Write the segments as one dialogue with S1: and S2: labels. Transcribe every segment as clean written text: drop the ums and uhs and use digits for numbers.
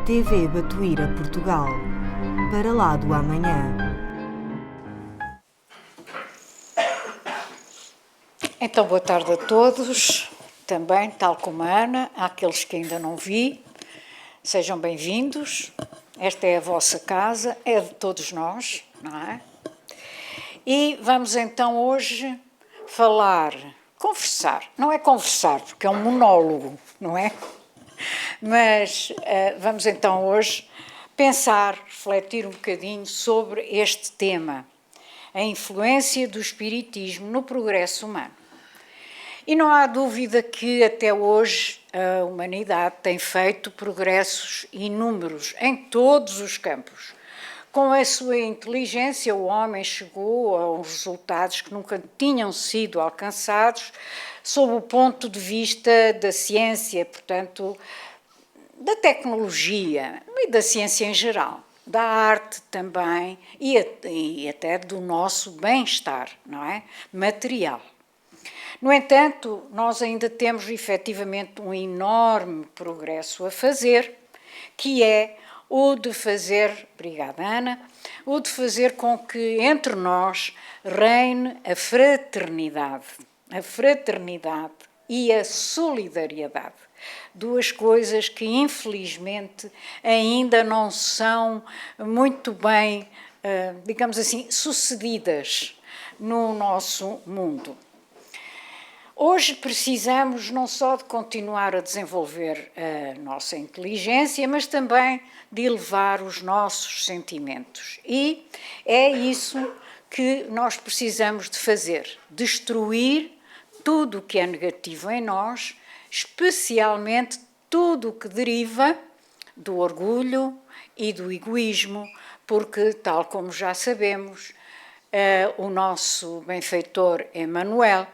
S1: TV Batuíra Portugal, para lá do amanhã.
S2: Então, boa tarde a todos, também, tal como a Ana, àqueles que ainda não vi, sejam bem-vindos. Esta é a vossa casa, é de todos nós, não é? E vamos então hoje conversar, não é conversar, porque é um monólogo, não é? Mas vamos então hoje pensar, refletir um bocadinho sobre este tema, a influência do espiritismo no progresso humano. E não há dúvida que até hoje a humanidade tem feito progressos inúmeros em todos os campos. Com a sua inteligência, o homem chegou a uns resultados que nunca tinham sido alcançados sob o ponto de vista da ciência, portanto, da tecnologia e da ciência em geral, da arte também e até do nosso bem-estar, não é? Material. No entanto, nós ainda temos efetivamente um enorme progresso a fazer, que é o de fazer, obrigada Ana, o de fazer com que entre nós reine a fraternidade e a solidariedade. Duas coisas que infelizmente ainda não são muito bem, digamos assim, sucedidas no nosso mundo. Hoje precisamos não só de continuar a desenvolver a nossa inteligência, mas também de elevar os nossos sentimentos. E é isso que nós precisamos de fazer, destruir tudo o que é negativo em nós, especialmente tudo o que deriva do orgulho e do egoísmo, porque, tal como já sabemos, o nosso benfeitor Emmanuel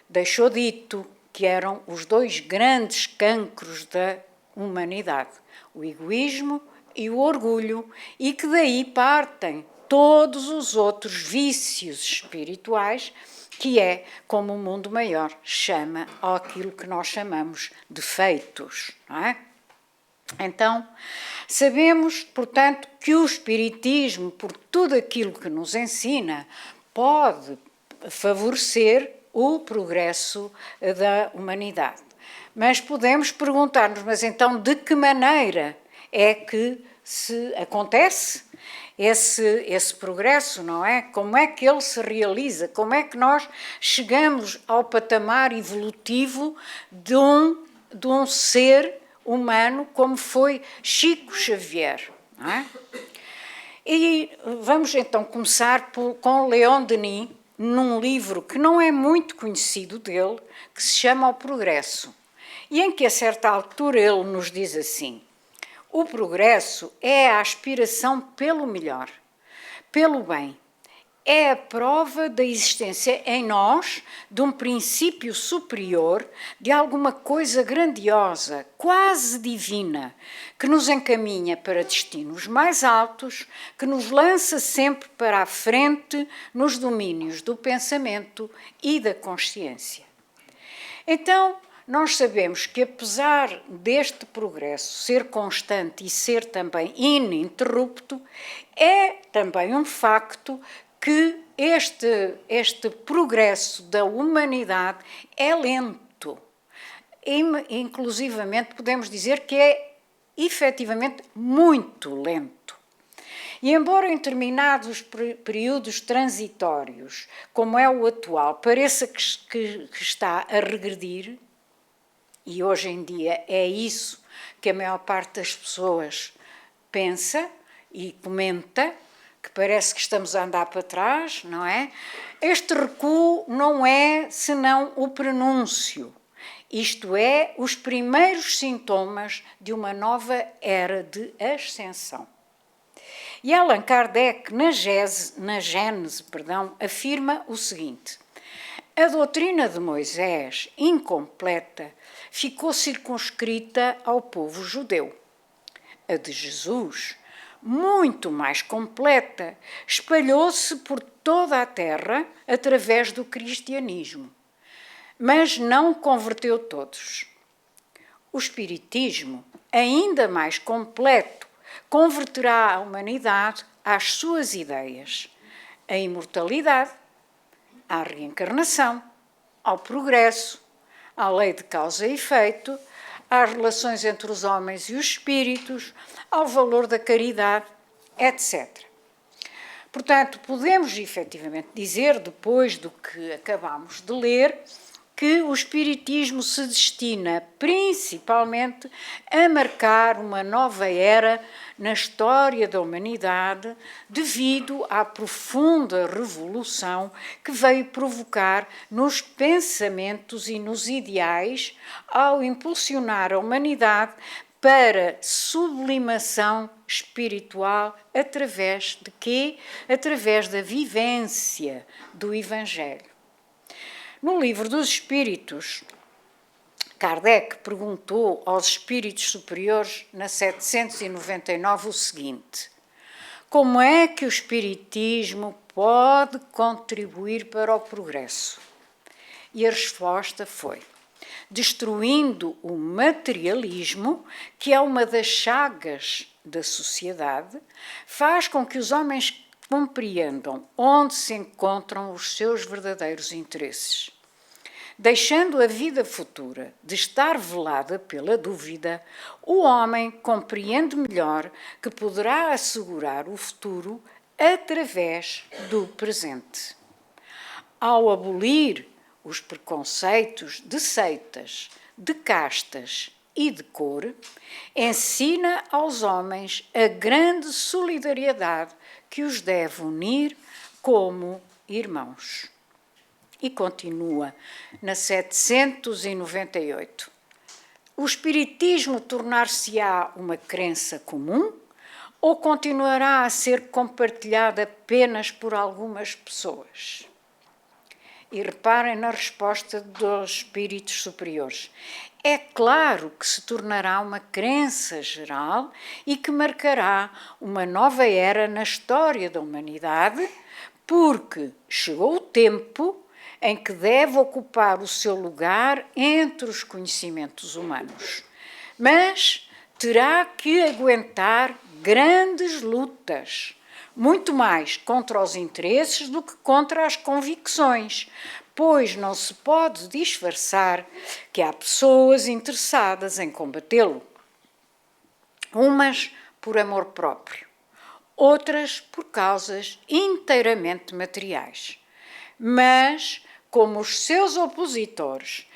S2: deixou dito que eram os dois grandes cancros da humanidade, o egoísmo e o orgulho, e que daí partem todos os outros vícios espirituais, que é como o mundo maior chama aquilo que nós chamamos defeitos, não é? Então, sabemos, portanto, que o espiritismo, por tudo aquilo que nos ensina, pode favorecer o progresso da humanidade. Mas podemos perguntar-nos, mas então de que maneira é que se acontece esse progresso, não é? Como é que ele se realiza? Como é que nós chegamos ao patamar evolutivo de um ser humano como foi Chico Xavier, não é? E vamos então começar com Leon Denis, num livro que não é muito conhecido dele, que se chama O Progresso, e em que a certa altura ele nos diz assim: o progresso é a aspiração pelo melhor, pelo bem, é a prova da existência em nós de um princípio superior, de alguma coisa grandiosa, quase divina, que nos encaminha para destinos mais altos, que nos lança sempre para a frente nos domínios do pensamento e da consciência. Então, nós sabemos que, apesar deste progresso ser constante e ser também ininterrupto, é também um facto que este progresso da humanidade é lento. Inclusivamente podemos dizer que é efetivamente muito lento. E embora em determinados períodos transitórios, como é o atual, pareça que está a regredir, e hoje em dia é isso que a maior parte das pessoas pensa e comenta, que parece que estamos a andar para trás, não é? Este recuo não é senão o prenúncio, isto é, os primeiros sintomas de uma nova era de ascensão. E Allan Kardec, na Gênese, afirma o seguinte: a doutrina de Moisés, incompleta, ficou circunscrita ao povo judeu. A de Jesus, muito mais completa, espalhou-se por toda a terra através do cristianismo, mas não converteu todos. O espiritismo ainda mais completo, converterá a humanidade às suas ideias, à imortalidade, à reencarnação, ao progresso, à lei de causa e efeito, às relações entre os homens e os espíritos, ao valor da caridade, etc. Portanto, podemos efetivamente dizer, depois do que acabamos de ler, que o Espiritismo se destina principalmente a marcar uma nova era na história da humanidade devido à profunda revolução que veio provocar nos pensamentos e nos ideais ao impulsionar a humanidade para sublimação espiritual através de quê? Através da vivência do Evangelho. No Livro dos Espíritos, Kardec perguntou aos espíritos superiores, na 799, o seguinte: como é que o Espiritismo pode contribuir para o progresso? E a resposta foi: destruindo o materialismo, que é uma das chagas da sociedade, faz com que os homens compreendam onde se encontram os seus verdadeiros interesses. Deixando a vida futura de estar velada pela dúvida, o homem compreende melhor que poderá assegurar o futuro através do presente. Ao abolir os preconceitos de seitas, de castas e de cor, ensina aos homens a grande solidariedade que os deve unir como irmãos. E continua na 798. O Espiritismo tornar-se-á uma crença comum ou continuará a ser compartilhada apenas por algumas pessoas? E reparem na resposta dos espíritos superiores. É claro que se tornará uma crença geral e que marcará uma nova era na história da humanidade, porque chegou o tempo em que deve ocupar o seu lugar entre os conhecimentos humanos. Mas terá que aguentar grandes lutas, muito mais contra os interesses do que contra as convicções, pois não se pode disfarçar que há pessoas interessadas em combatê-lo. Umas por amor próprio, outras por causas inteiramente materiais. Mas, como os seus opositores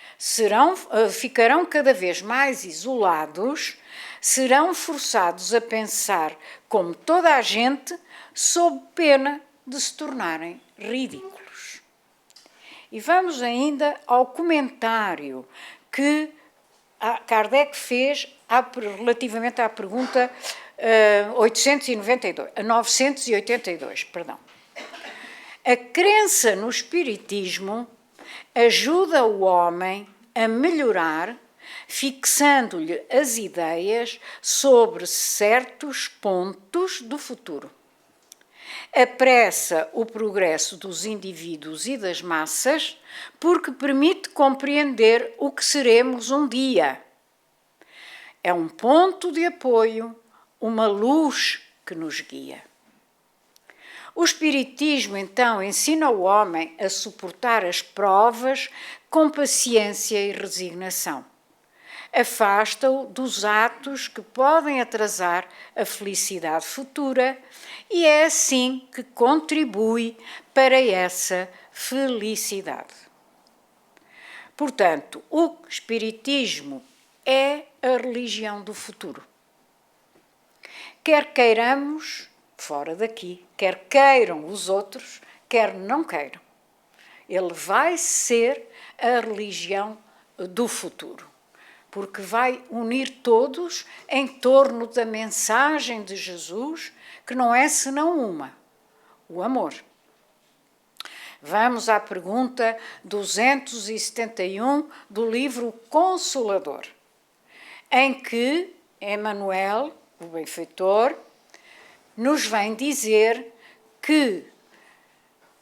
S2: ficarão cada vez mais isolados, serão forçados a pensar como toda a gente, sob pena de se tornarem ridículos. E vamos ainda ao comentário que Kardec fez relativamente à pergunta 982, perdão. A crença no Espiritismo ajuda o homem a melhorar, fixando-lhe as ideias sobre certos pontos do futuro. Apressa o progresso dos indivíduos e das massas, porque permite compreender o que seremos um dia. É um ponto de apoio, uma luz que nos guia. O Espiritismo, então, ensina o homem a suportar as provas com paciência e resignação. Afasta-o dos atos que podem atrasar a felicidade futura e é assim que contribui para essa felicidade. Portanto, o Espiritismo é a religião do futuro. Quer queiramos, fora daqui, quer queiram os outros, quer não queiram. Ele vai ser a religião do futuro, porque vai unir todos em torno da mensagem de Jesus, que não é senão uma: o amor. Vamos à pergunta 271 do livro Consolador, em que Emmanuel, o benfeitor, nos vem dizer que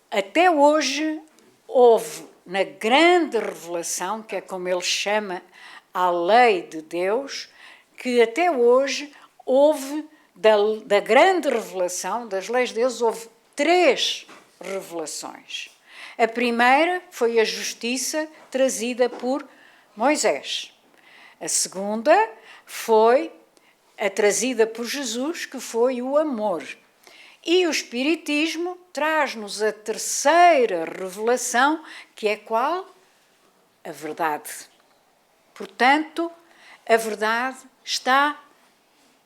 S2: até hoje houve, na grande revelação, que é como ele chama a lei de Deus, que até hoje houve, da grande revelação das leis de Deus, houve 3 revelações. A primeira foi a justiça trazida por Moisés. A segunda foi a trazida por Jesus, que foi o amor. E o Espiritismo traz-nos a terceira revelação, que é qual? A verdade. Portanto, a verdade está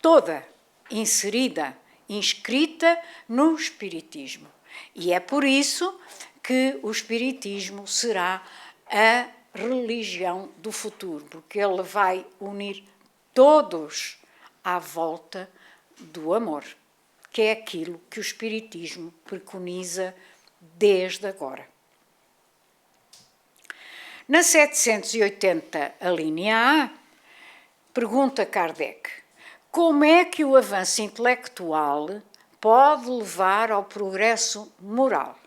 S2: toda inserida, inscrita no Espiritismo. E é por isso que o Espiritismo será a religião do futuro, porque ele vai unir todos à volta do amor, que é aquilo que o Espiritismo preconiza desde agora. Na 780, a linha A, pergunta Kardec: como é que o avanço intelectual pode levar ao progresso moral?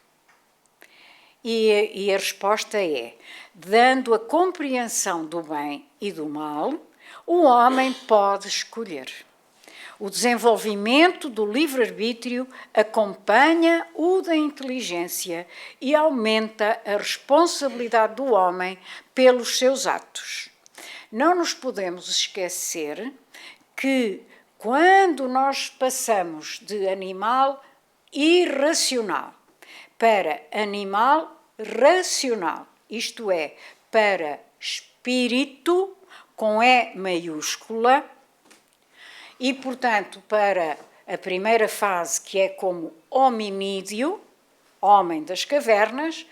S2: E a resposta é: dando a compreensão do bem e do mal, o homem pode escolher. O desenvolvimento do livre-arbítrio acompanha o da inteligência e aumenta a responsabilidade do homem pelos seus atos. Não nos podemos esquecer que, quando nós passamos de animal irracional para animal racional, isto é, para espírito, com E maiúscula, e, portanto, para a primeira fase, que é como hominídeo, homem das cavernas,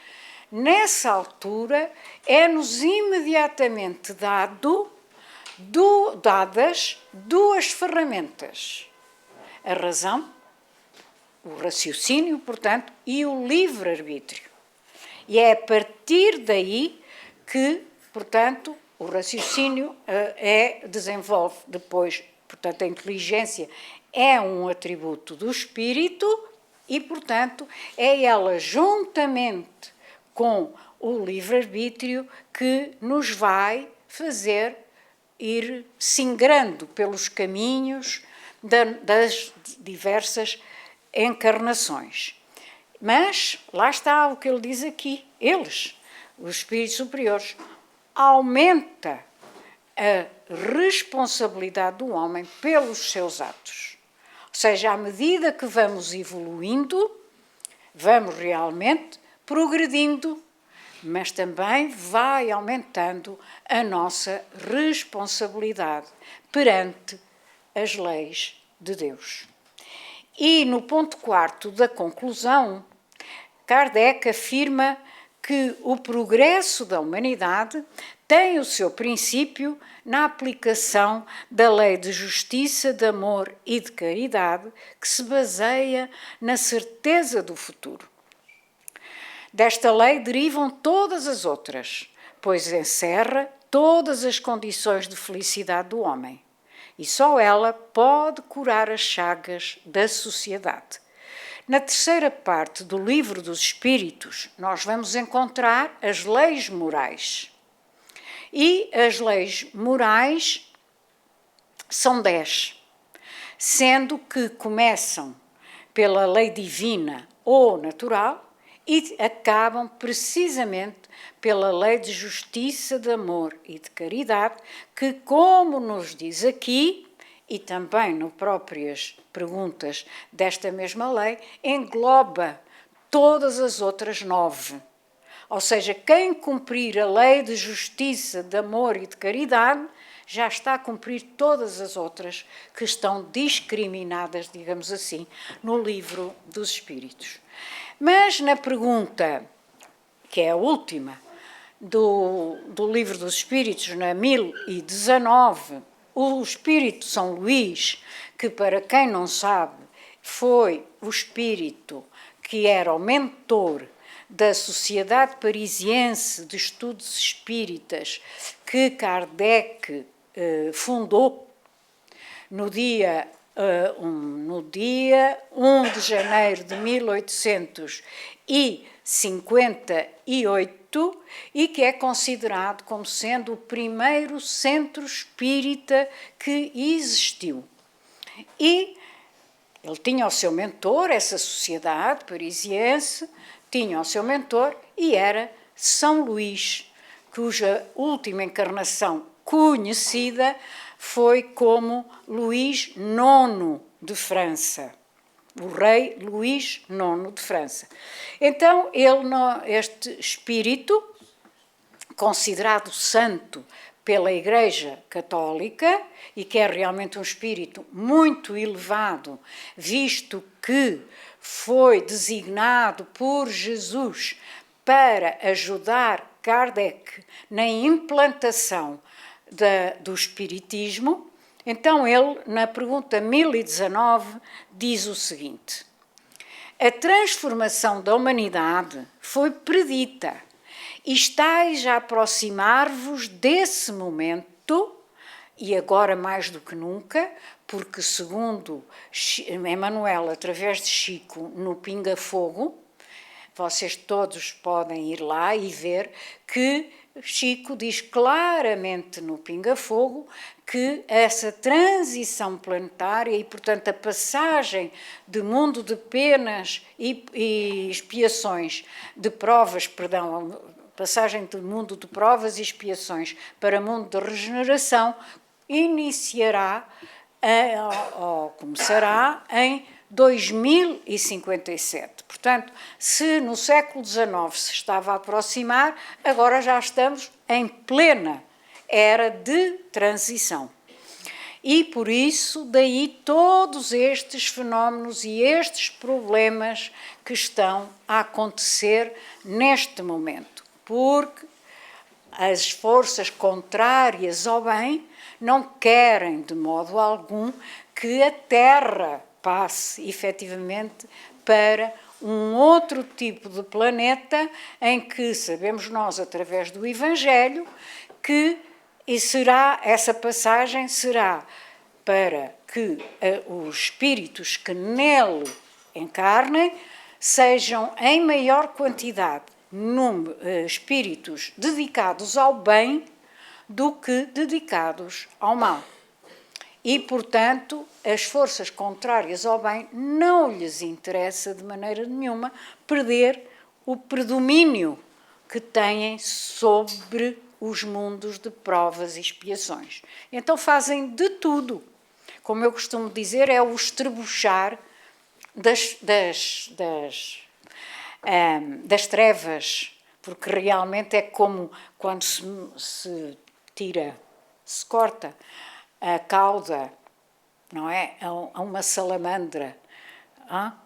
S2: nessa altura é-nos imediatamente dadas 2 ferramentas: a razão, o raciocínio, portanto, e o livre-arbítrio. E é a partir daí que, portanto, o raciocínio desenvolve depois. Portanto, a inteligência é um atributo do espírito e, portanto, é ela, juntamente com o livre-arbítrio, que nos vai fazer ir singrando pelos caminhos das diversas encarnações. Mas, lá está o que ele diz aqui, eles, os espíritos superiores, aumenta a responsabilidade do homem pelos seus atos. Ou seja, à medida que vamos evoluindo, vamos realmente progredindo, mas também vai aumentando a nossa responsabilidade perante as leis de Deus. E no ponto 4 da conclusão, Kardec afirma que o progresso da humanidade tem o seu princípio na aplicação da lei de justiça, de amor e de caridade, que se baseia na certeza do futuro. Desta lei derivam todas as outras, pois encerra todas as condições de felicidade do homem. E só ela pode curar as chagas da sociedade. Na terceira parte do Livro dos Espíritos, nós vamos encontrar as leis morais. E as leis morais são 10, sendo que começam pela lei divina ou natural e acabam precisamente pela lei de justiça, de amor e de caridade, que, como nos diz aqui, e também no próprias perguntas desta mesma lei, engloba todas as outras 9. Ou seja, quem cumprir a lei de justiça, de amor e de caridade, já está a cumprir todas as outras que estão discriminadas, digamos assim, no Livro dos Espíritos. Mas na pergunta, que é a última, do Livro dos Espíritos, na 1019, o Espírito São Luís, que para quem não sabe, foi o espírito que era o mentor da Sociedade Parisiense de Estudos Espíritas, que Kardec fundou no dia 1 de janeiro de 1860, 1858 e que é considerado como sendo o primeiro centro espírita que existiu. E ele tinha o seu mentor, essa sociedade parisiense, tinha o seu mentor e era São Luís, cuja última encarnação conhecida foi como Luís IX de França, o rei Luís IX de França. Então, este espírito, considerado santo pela Igreja Católica, e que é realmente um espírito muito elevado, visto que foi designado por Jesus para ajudar Kardec na implantação do espiritismo. Então ele, na pergunta 1019, diz o seguinte: a transformação da humanidade foi predita e estáis a aproximar-vos desse momento, e agora mais do que nunca, porque segundo Emmanuel, através de Chico, no Pinga Fogo, vocês todos podem ir lá e ver que Chico diz claramente no Pinga Fogo que essa transição planetária e, portanto, a passagem de mundo de penas e expiações, de provas, perdão, passagem de mundo de provas e expiações para mundo de regeneração, iniciará ou começará em 2057. Portanto, se no século XIX se estava a aproximar, agora já estamos em plena era de transição. E por isso, daí todos estes fenómenos e estes problemas que estão a acontecer neste momento, porque as forças contrárias ao bem não querem de modo algum que a Terra passe efetivamente para um outro tipo de planeta em que sabemos nós, através do Evangelho, que essa passagem será para que os espíritos que nele encarnem sejam em maior quantidade espíritos dedicados ao bem do que dedicados ao mal. E, portanto, as forças contrárias ao bem não lhes interessa de maneira nenhuma perder o predomínio que têm sobre os mundos de provas e expiações. Então fazem de tudo. Como eu costumo dizer, é o estrebuchar das trevas, porque realmente é como quando se corta a cauda, não é? A uma salamandra.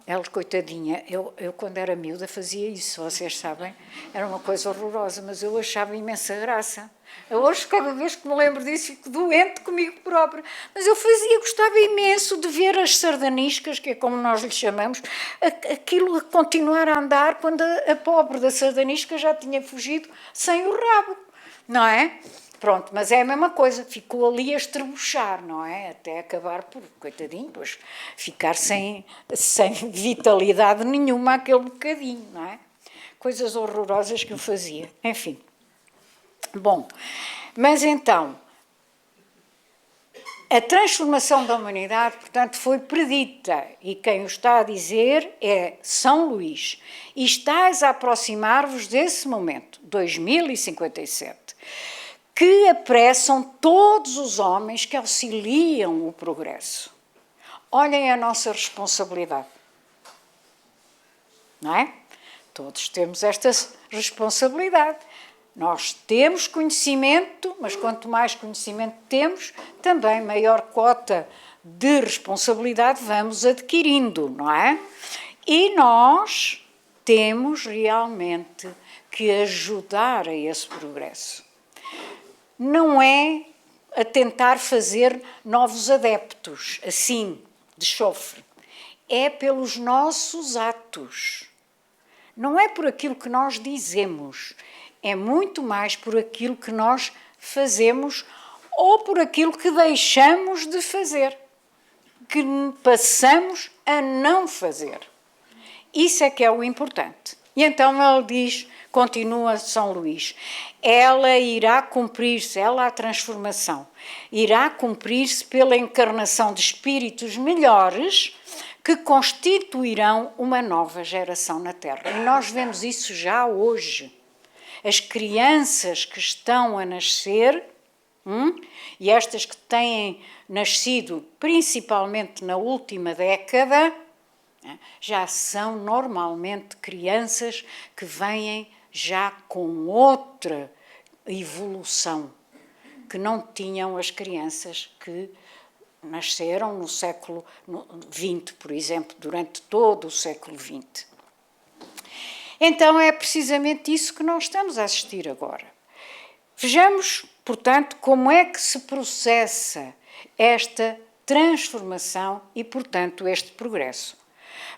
S2: Ela, coitadinha, eu quando era miúda fazia isso, vocês sabem, era uma coisa horrorosa, mas eu achava imensa graça. Eu hoje, cada vez que me lembro disso, fico doente comigo própria. Mas eu gostava imenso de ver as sardaniscas, que é como nós lhe chamamos, aquilo a continuar a andar quando a pobre da sardanisca já tinha fugido sem o rabo, não é? Pronto, mas é a mesma coisa, ficou ali a estrebuchar, não é? Até acabar por, coitadinho, pois, ficar sem vitalidade nenhuma aquele bocadinho, não é? Coisas horrorosas que eu fazia, enfim. Bom, mas então, a transformação da humanidade, portanto, foi predita, e quem o está a dizer é São Luís, e estáis a aproximar-vos desse momento, 2057, que apressam todos os homens que auxiliam o progresso. Olhem a nossa responsabilidade, não é? Todos temos esta responsabilidade. Nós temos conhecimento, mas quanto mais conhecimento temos, também maior cota de responsabilidade vamos adquirindo, não é? E nós temos realmente que ajudar a esse progresso. Não é a tentar fazer novos adeptos, assim, de chofre. É pelos nossos atos. Não é por aquilo que nós dizemos, é muito mais por aquilo que nós fazemos ou por aquilo que deixamos de fazer, que passamos a não fazer. Isso é que é o importante. E então ele diz, continua São Luís, ela irá cumprir-se, ela a transformação, irá cumprir-se pela encarnação de espíritos melhores que constituirão uma nova geração na Terra. E nós vemos isso já hoje. As crianças que estão a nascer, e estas que têm nascido principalmente na última década, já são normalmente crianças que vêm já com outra evolução, que não tinham as crianças que nasceram no século XX, por exemplo, durante todo o século XX. Então é precisamente isso que nós estamos a assistir agora. Vejamos, portanto, como é que se processa esta transformação e, portanto, este progresso.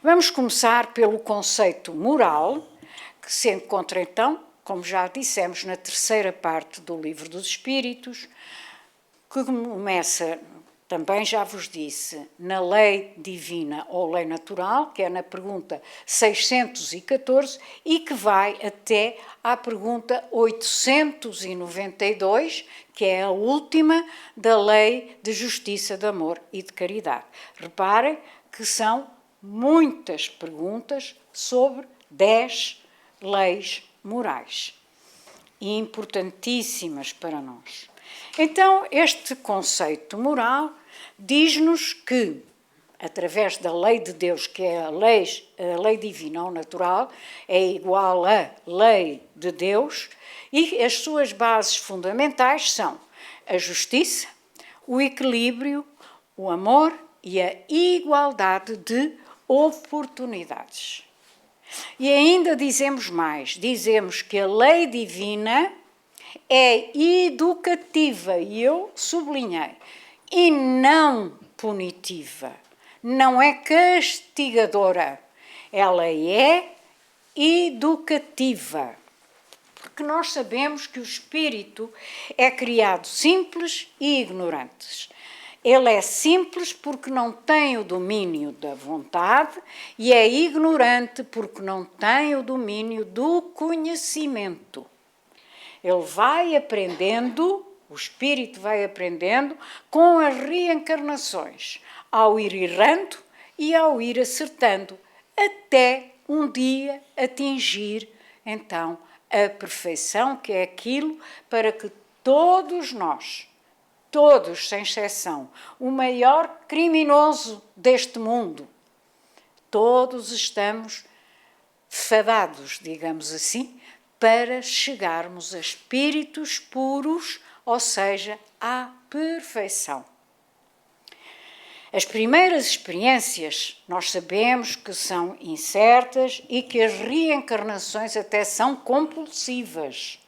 S2: Vamos começar pelo conceito moral, que se encontra então, como já dissemos, na terceira parte do Livro dos Espíritos, que começa, também já vos disse, na lei divina ou lei natural, que é na pergunta 614, e que vai até à pergunta 892, que é a última da lei de justiça, de amor e de caridade. Reparem que são muitas perguntas sobre 10 leis morais, e importantíssimas para nós. Então, este conceito moral diz-nos que, através da lei de Deus, que é a lei divina ou natural, é igual à lei de Deus, e as suas bases fundamentais são a justiça, o equilíbrio, o amor e a igualdade de oportunidades. E ainda dizemos mais, dizemos que a lei divina é educativa, e eu sublinhei, e não punitiva, não é castigadora, ela é educativa. Porque nós sabemos que o espírito é criado simples e ignorante. Ele é simples porque não tem o domínio da vontade e é ignorante porque não tem o domínio do conhecimento. Ele vai aprendendo, o espírito vai aprendendo com as reencarnações, ao ir errando e ao ir acertando, até um dia atingir, então, a perfeição, que é aquilo para que todos nós, todos, sem exceção, o maior criminoso deste mundo, todos estamos fadados, digamos assim, para chegarmos a espíritos puros, ou seja, à perfeição. As primeiras experiências nós sabemos que são incertas e que as reencarnações até são compulsivas.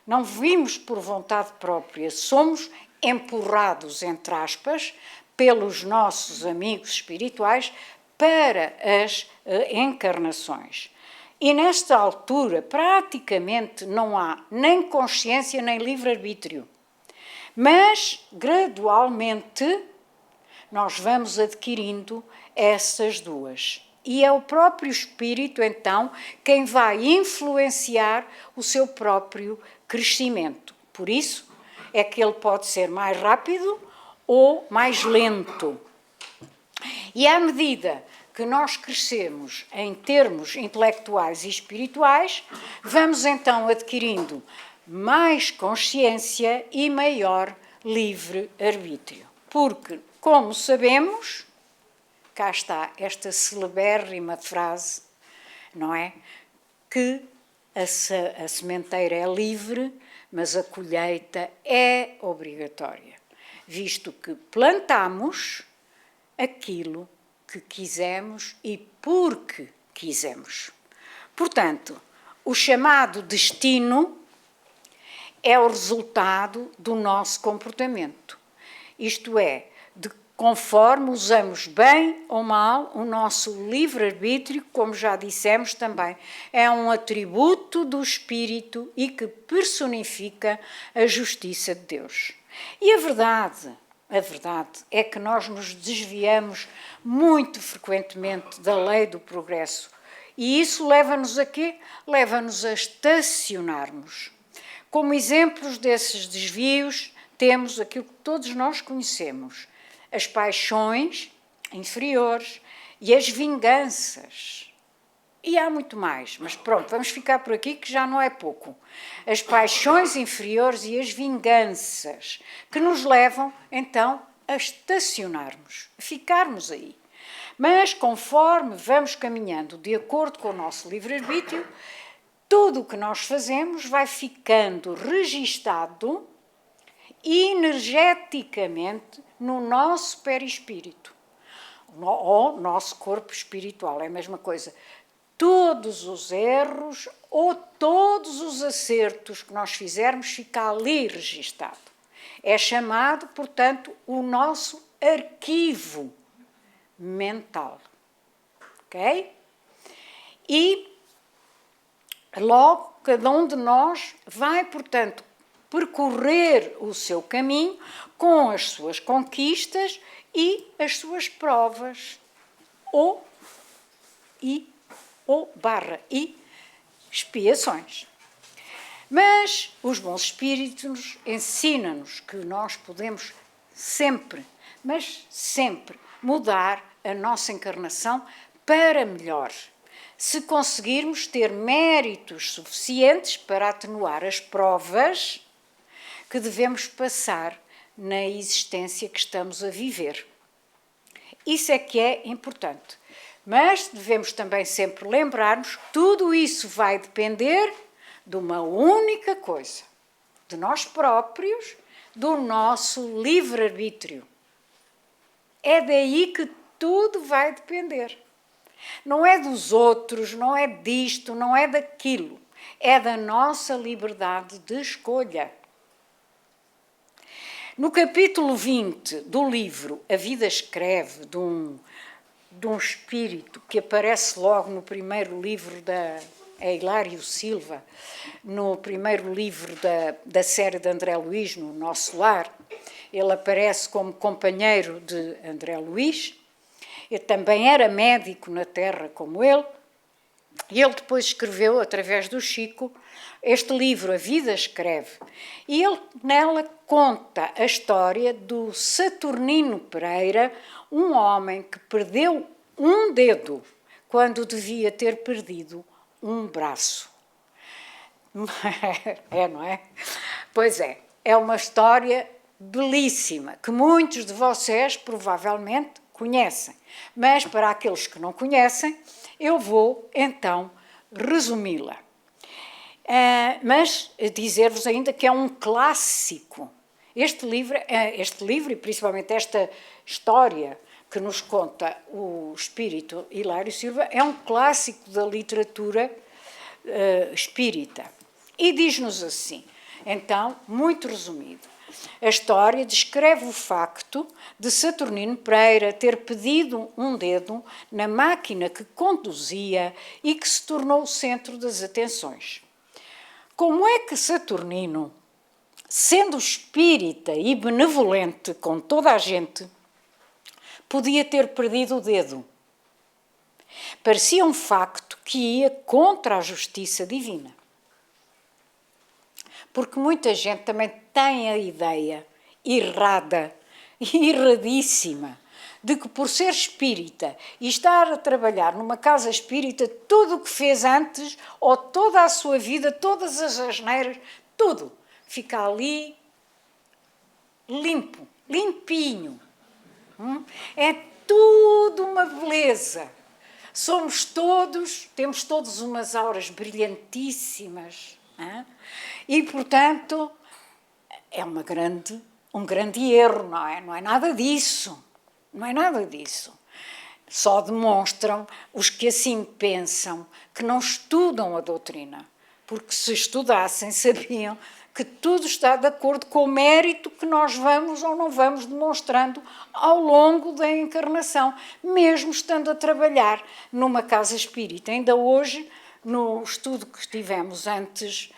S2: Não vimos por vontade própria, somos empurrados, entre aspas, pelos nossos amigos espirituais para as encarnações. E nesta altura, praticamente não há nem consciência nem livre-arbítrio. Mas, gradualmente, nós vamos adquirindo essas duas. E é o próprio espírito, então, quem vai influenciar o seu próprio crescimento. Por isso é que ele pode ser mais rápido ou mais lento. E à medida que nós crescemos em termos intelectuais e espirituais, vamos então adquirindo mais consciência e maior livre-arbítrio. Porque, como sabemos, cá está esta celebérrima frase, não é? Que a sementeira é livre, mas a colheita é obrigatória, visto que plantamos aquilo que quisemos e porque quisemos. Portanto, o chamado destino é o resultado do nosso comportamento. Isto é, de conforme usamos bem ou mal o nosso livre-arbítrio, como já dissemos também, é um atributo do Espírito e que personifica a justiça de Deus. E a verdade é que nós nos desviamos muito frequentemente da lei do progresso E isso leva-nos a quê? Leva-nos a estacionarmos. Como exemplos desses desvios, temos aquilo que todos nós conhecemos: as paixões inferiores e as vinganças. E há muito mais, mas pronto, vamos ficar por aqui que já não é pouco. As paixões inferiores e as vinganças que nos levam, então, a estacionarmos, a ficarmos aí. Mas, conforme vamos caminhando de acordo com o nosso livre-arbítrio, tudo o que nós fazemos vai ficando registado energeticamente no nosso perispírito, ou nosso corpo espiritual, é a mesma coisa. Todos os erros ou todos os acertos que nós fizermos fica ali registado. É chamado, portanto, o nosso arquivo mental. Ok? E logo cada um de nós vai, portanto, percorrer o seu caminho com as suas conquistas e as suas provas ou expiações. Mas os bons espíritos ensinam-nos que nós podemos sempre, mas sempre, mudar a nossa encarnação para melhor, se conseguirmos ter méritos suficientes para atenuar as provas que devemos passar na existência que estamos a viver. Isso é que é importante. Mas devemos também sempre lembrar-nos que tudo isso vai depender de uma única coisa, de nós próprios, do nosso livre-arbítrio. É daí que tudo vai depender. Não é dos outros, não é disto, não é daquilo. É da nossa liberdade de escolha. No capítulo 20 do livro A Vida Escreve, de um espírito que aparece logo no primeiro livro Hilário Silva, no primeiro livro da série de André Luís, No Nosso Lar. Ele aparece como companheiro de André Luís. Ele também era médico na Terra como ele. E ele depois escreveu, através do Chico, este livro, A Vida Escreve. E ele nela conta a história do Saturnino Pereira, um homem que perdeu um dedo quando devia ter perdido um braço. É, não é? Pois é uma história belíssima, que muitos de vocês provavelmente conhecem. Mas para aqueles que não conhecem, eu vou então resumi-la. Mas dizer-vos ainda que é um clássico. Este livro e principalmente esta história que nos conta o espírito Hilário Silva é um clássico da literatura espírita. E diz-nos assim, então, muito resumido, a história descreve o facto de Saturnino Pereira ter pedido um dedo na máquina que conduzia e que se tornou o centro das atenções. Como é que Saturnino, sendo espírita e benevolente com toda a gente, podia ter perdido o dedo? Parecia um facto que ia contra a justiça divina. Porque muita gente também tem a ideia errada, erradíssima, de que por ser espírita e estar a trabalhar numa casa espírita, tudo o que fez antes, ou toda a sua vida, todas as asneiras, tudo fica ali limpo, limpinho. É tudo uma beleza. Temos todos umas auras brilhantíssimas. E, portanto, é um grande erro, não é? Não é nada disso. Não é nada disso. Só demonstram os que assim pensam que não estudam a doutrina. Porque se estudassem, sabiam que tudo está de acordo com o mérito que nós vamos ou não vamos demonstrando ao longo da encarnação, mesmo estando a trabalhar numa casa espírita. Ainda hoje, no estudo que tivemos antes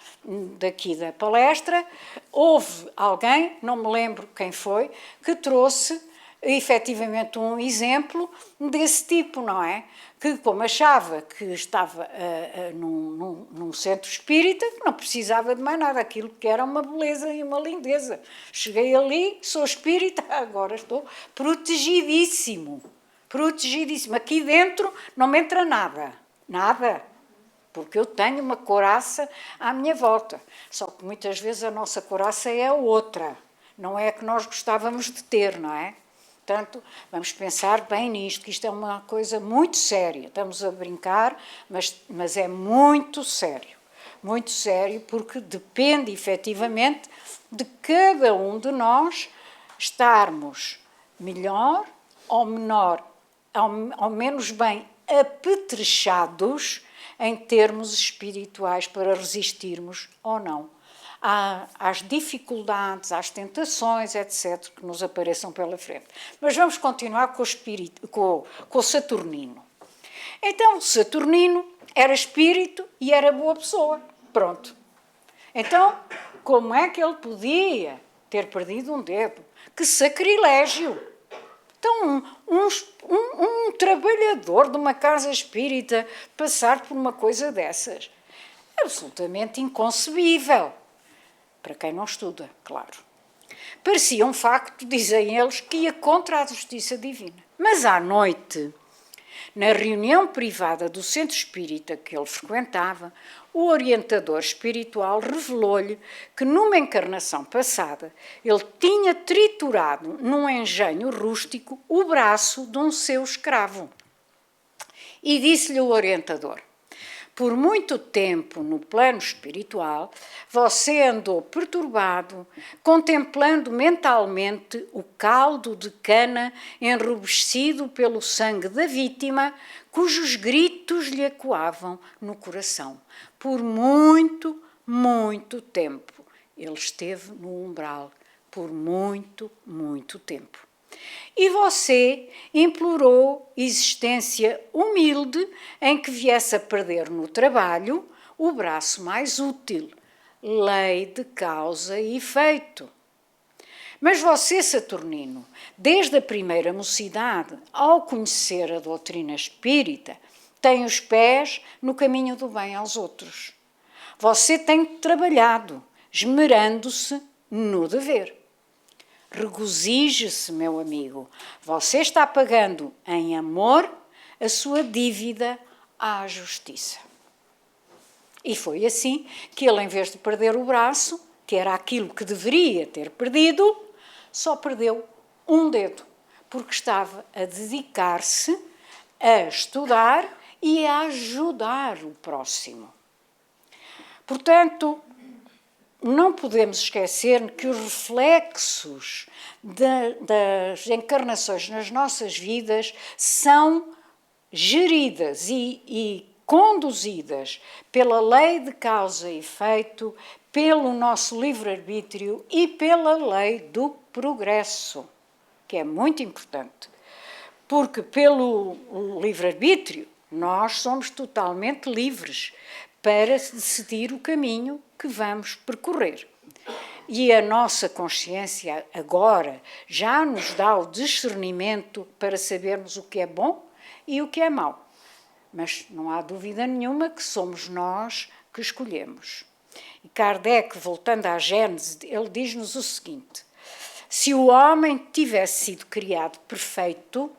S2: daqui da palestra, houve alguém, não me lembro quem foi, que trouxe efetivamente um exemplo desse tipo, não é? Que como achava que estava num centro espírita, não precisava de mais nada, aquilo que era uma beleza e uma lindeza. Cheguei ali, sou espírita, agora estou protegidíssimo. Protegidíssimo. Aqui dentro não me entra nada. Nada. Porque eu tenho uma couraça à minha volta. Só que muitas vezes a nossa couraça é outra. Não é a que nós gostávamos de ter, não é? Portanto, vamos pensar bem nisto, que isto é uma coisa muito séria. Estamos a brincar, mas é muito sério. Muito sério, porque depende, efetivamente, de cada um de nós estarmos melhor ou menor, ao menos bem apetrechados em termos espirituais para resistirmos ou não às dificuldades, às tentações, etc., que nos apareçam pela frente. Mas vamos continuar com o Saturnino. Então, o Saturnino era espírito e era boa pessoa. Pronto. Então, como é que ele podia ter perdido um dedo? Que sacrilégio! Então, um trabalhador de uma casa espírita passar por uma coisa dessas? Absolutamente inconcebível. Para quem não estuda, claro. Parecia um facto, dizem eles, que ia contra a justiça divina. Mas à noite, na reunião privada do centro espírita que ele frequentava, o orientador espiritual revelou-lhe que numa encarnação passada ele tinha triturado num engenho rústico o braço de um seu escravo. E disse-lhe o orientador: por muito tempo no plano espiritual, você andou perturbado, contemplando mentalmente o caldo de cana enrubescido pelo sangue da vítima, cujos gritos lhe ecoavam no coração. Por muito, muito tempo. Ele esteve no umbral, por muito, muito tempo. E você implorou existência humilde em que viesse a perder no trabalho o braço mais útil, lei de causa e efeito. Mas você, Saturnino, desde a primeira mocidade, ao conhecer a doutrina espírita, tem os pés no caminho do bem aos outros. Você tem trabalhado, esmerando-se no dever. Regozije-se, meu amigo, você está pagando em amor a sua dívida à justiça. E foi assim que ele, em vez de perder o braço, que era aquilo que deveria ter perdido, só perdeu um dedo, porque estava a dedicar-se a estudar e a ajudar o próximo. Portanto, não podemos esquecer que os reflexos das encarnações nas nossas vidas são geridas e conduzidas pela lei de causa e efeito, pelo nosso livre-arbítrio e pela lei do progresso, que é muito importante. Porque pelo livre-arbítrio nós somos totalmente livres para decidir o caminho que vamos percorrer. E a nossa consciência agora já nos dá o discernimento para sabermos o que é bom e o que é mau. Mas não há dúvida nenhuma que somos nós que escolhemos. E Kardec, voltando à Gênese, ele diz-nos o seguinte: se o homem tivesse sido criado perfeito,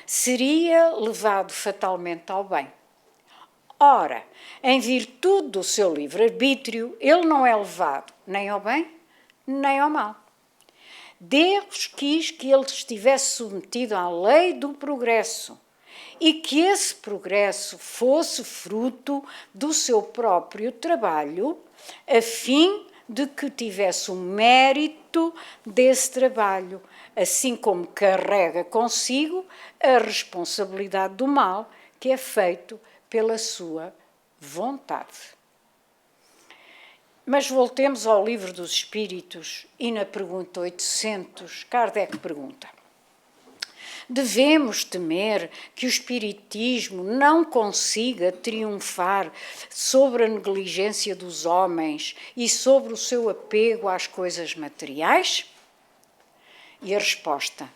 S2: seria levado fatalmente ao bem. Ora, em virtude do seu livre-arbítrio, ele não é levado nem ao bem, nem ao mal. Deus quis que ele estivesse submetido à lei do progresso e que esse progresso fosse fruto do seu próprio trabalho, a fim de que tivesse o mérito desse trabalho, assim como carrega consigo a responsabilidade do mal que é feito pela sua vontade. Mas voltemos ao Livro dos Espíritos e na pergunta 800, Kardec pergunta: devemos temer que o espiritismo não consiga triunfar sobre a negligência dos homens e sobre o seu apego às coisas materiais? E a resposta: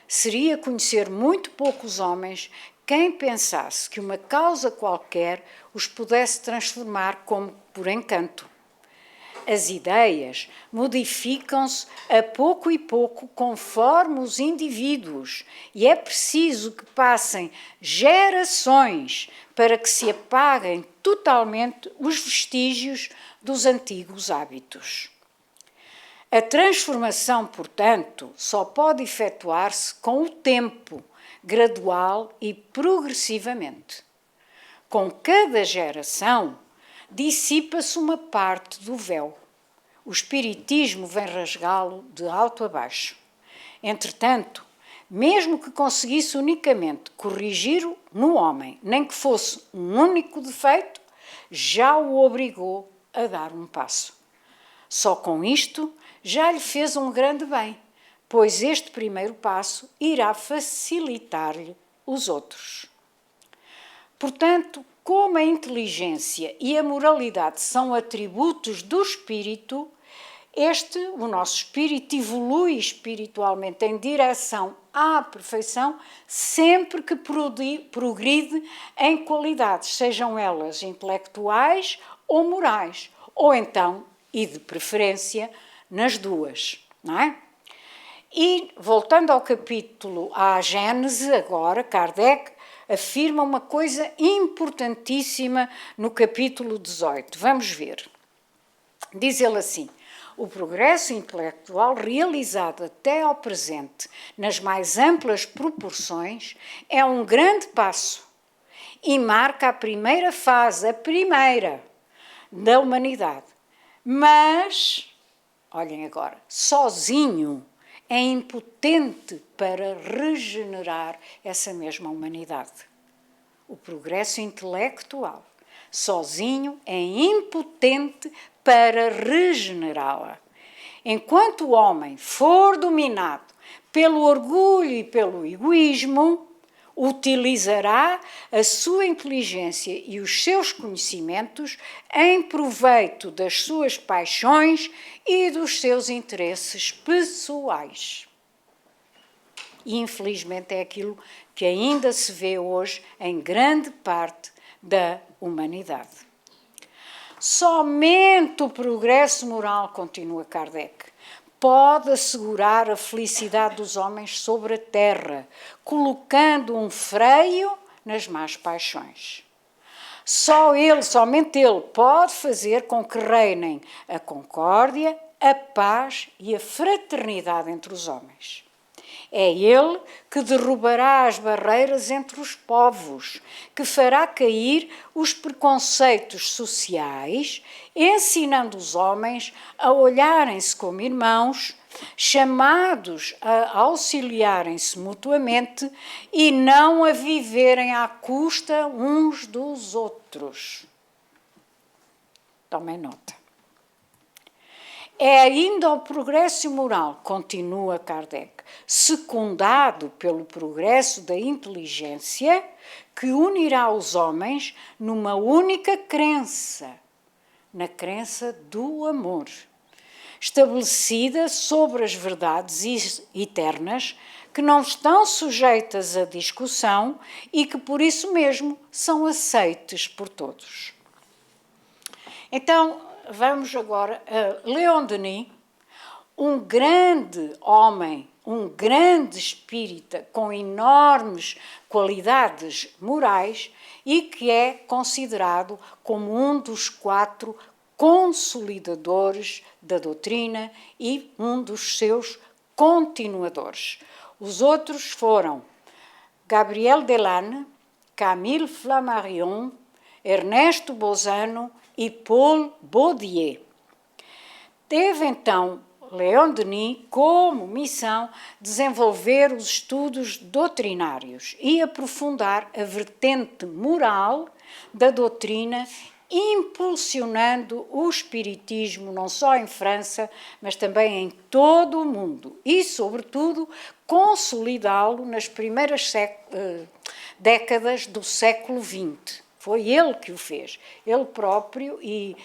S2: seria conhecer muito poucos homens quem pensasse que uma causa qualquer os pudesse transformar como por encanto. As ideias modificam-se a pouco e pouco conforme os indivíduos e é preciso que passem gerações para que se apaguem totalmente os vestígios dos antigos hábitos. A transformação, portanto, só pode efetuar-se com o tempo, gradual e progressivamente. Com cada geração, dissipa-se uma parte do véu. O espiritismo vem rasgá-lo de alto a baixo. Entretanto, mesmo que conseguisse unicamente corrigir no homem, nem que fosse um único defeito, já o obrigou a dar um passo. Só com isto já lhe fez um grande bem, pois este primeiro passo irá facilitar-lhe os outros. Portanto, como a inteligência e a moralidade são atributos do espírito, o nosso espírito, evolui espiritualmente em direção à perfeição sempre que progride em qualidades, sejam elas intelectuais ou morais, ou então, e de preferência, nas duas, não é? E, voltando ao capítulo, à Gênese, agora, Kardec afirma uma coisa importantíssima no capítulo 18. Vamos ver. Diz ele assim: o progresso intelectual realizado até ao presente, nas mais amplas proporções, é um grande passo e marca a primeira fase, da humanidade. Mas, olhem agora, sozinho é impotente para regenerar essa mesma humanidade. O progresso intelectual, sozinho, é impotente para regenerá-la. Enquanto o homem for dominado pelo orgulho e pelo egoísmo, utilizará a sua inteligência e os seus conhecimentos em proveito das suas paixões e dos seus interesses pessoais. E, infelizmente, é aquilo que ainda se vê hoje em grande parte da humanidade. Somente o progresso moral, continua Kardec, pode assegurar a felicidade dos homens sobre a terra, colocando um freio nas más paixões. Somente ele pode fazer com que reinem a concórdia, a paz e a fraternidade entre os homens. É ele que derrubará as barreiras entre os povos, que fará cair os preconceitos sociais, ensinando os homens a olharem-se como irmãos, chamados a auxiliarem-se mutuamente e não a viverem à custa uns dos outros. Tomem nota. É ainda o progresso moral, continua Kardec, secundado pelo progresso da inteligência, que unirá os homens numa única crença, na crença do amor, estabelecida sobre as verdades eternas que não estão sujeitas à discussão e que por isso mesmo são aceites por todos. Então, vamos agora a Leon Denis, um grande homem, um grande espírita com enormes qualidades morais e que é considerado como um dos 4 consolidadores da doutrina e um dos seus continuadores. Os outros foram Gabriel Delanne, Camille Flammarion, Ernesto Bozano e Paul Baudier. Teve então Leon Denis como missão desenvolver os estudos doutrinários e aprofundar a vertente moral da doutrina, impulsionando o espiritismo não só em França, mas também em todo o mundo e, sobretudo, consolidá-lo nas primeiras décadas do século XX. Foi ele que o fez, ele próprio, e